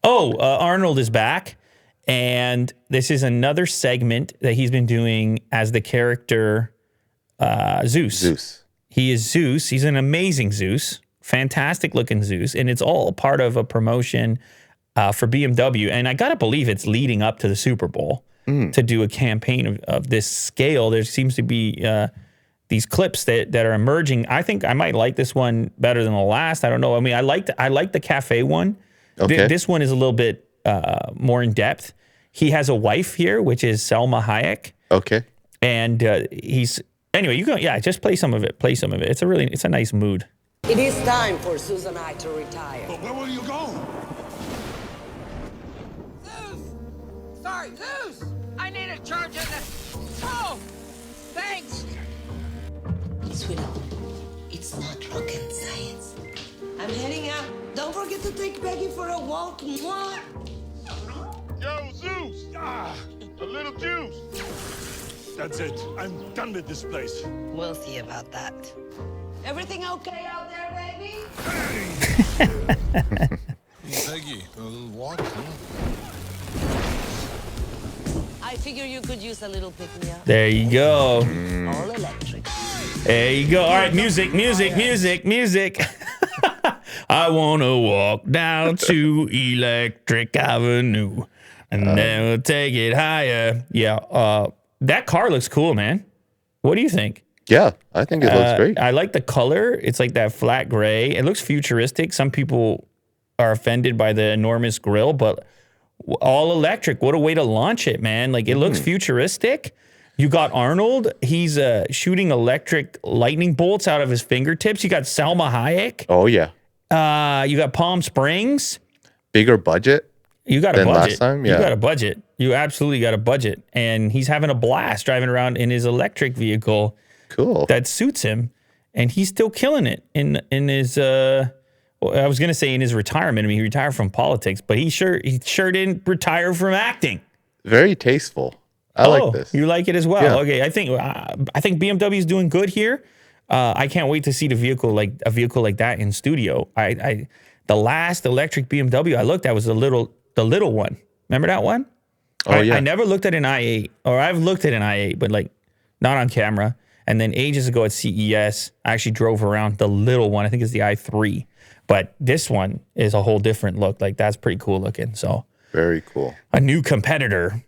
Arnold is back. And this is another segment that he's been doing as the character Zeus. He is Zeus. He's an amazing Zeus. Fantastic looking Zeus. And it's all part of a promotion for BMW. And I got to believe it's leading up to the Super Bowl to do a campaign of this scale. There seems to be these clips that are emerging. I think I might like this one better than the last. I don't know. I mean, I like the cafe one. Okay. This one is a little bit more in depth. He has a wife here, which is Selma Hayek. Okay. And anyway, you go, just play some of it. It's a nice mood. It is time for Susan and I to retire. But where will you go? Zeus! Sorry, Zeus! I need a charge in the... Oh! Thanks! Sweetheart, it's not rocket science. I'm heading out. Don't forget to take Peggy for a walk. Mwah. Yo, Zeus! A little juice. That's it. I'm done with this place. We'll see about that. Everything okay out there, baby? Peggy, a little walk, huh? I figure you could use a little pick-me-up. There you go. All electric. There you go. All right, music. I want to walk down to Electric Avenue and then we'll take it higher. Yeah, that car looks cool, man. What do you think? Yeah, I think it looks great. I like the color. It's like that flat gray. It looks futuristic. Some people are offended by the enormous grill, but all electric. What a way to launch it, man. Like, it looks futuristic. You got Arnold. He's shooting electric lightning bolts out of his fingertips. You got Selma Hayek. Oh, yeah. You got Palm Springs. Bigger budget. You got a budget. Last time, yeah. You got a budget. You absolutely got a budget. And he's having a blast driving around in his electric vehicle. Cool. That suits him. And he's still killing it in his, I was going to say in his retirement. I mean, he retired from politics, but he sure didn't retire from acting. Very tasteful. I like this. You like it as well. Yeah. Okay. I think BMW is doing good here. I can't wait to see a vehicle like that in studio. The last electric BMW I looked at was the little one. Remember that one? Oh, yeah. I never looked at an i8, or I've looked at an i8, but like not on camera. And then ages ago at CES, I actually drove around the little one. I think it's the i3. But this one is a whole different look. Like, that's pretty cool looking. So very cool. A new competitor